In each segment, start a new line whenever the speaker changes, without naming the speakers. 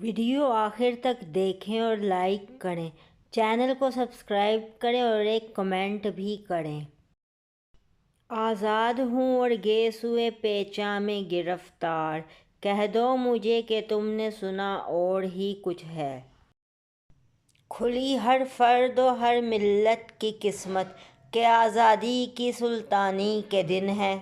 Video آخر تک دیکھیں اور لائک کریں، چینل کو سبسکرائب کریں اور ایک کمنٹ بھی کریں۔ آزاد ہوں اور گئے سوئے پیچا میں گرفتار، کہہ دو مجھے کہ تم نے سنا اور ہی کچھ ہے۔ کھلی ہر فرد و ہر ملت کی قسمت کہ آزادی کی سلطانی کے دن ہے۔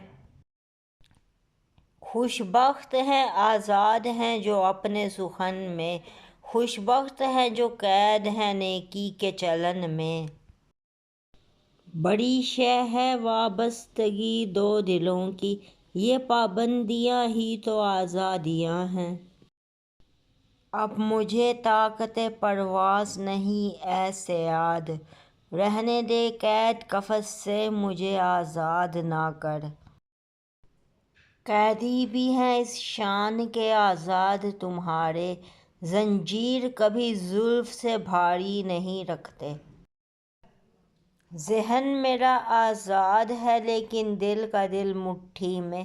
خوش بخت ہیں آزاد ہیں جو اپنے سخن میں، خوش بخت ہیں جو قید ہیں نیکی کے چلن میں۔ بڑی شے ہے وابستگی دو دلوں کی، یہ پابندیاں ہی تو آزادیاں ہیں۔ اب مجھے طاقت پرواز نہیں اے صیاد، رہنے دے قید قفس سے مجھے آزاد نہ کر۔ قیدی بھی ہیں اس شان کے آزاد تمہارے، زنجیر کبھی زلف سے بھاری نہیں رکھتے۔ ذہن میرا آزاد ہے لیکن دل کا دل مٹھی میں،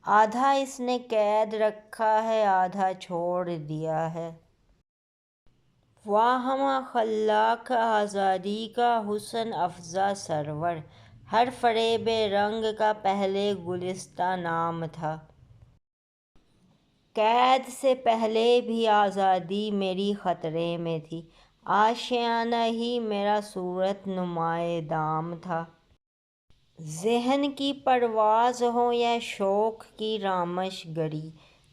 آدھا اس نے قید رکھا ہے آدھا چھوڑ دیا ہے۔ واہ ہمہ خلاق آزادی کا حسن افزا سرور، ہر فریب رنگ کا پہلے گلستاں نام تھا۔ قید سے پہلے بھی آزادی میری خطرے میں تھی، آشیانہ ہی میرا صورت نمائے دام تھا۔ ذہن کی پرواز ہو یا شوق کی رامش گری،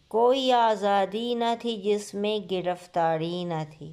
کوئی آزادی نہ تھی جس میں گرفتاری نہ تھی۔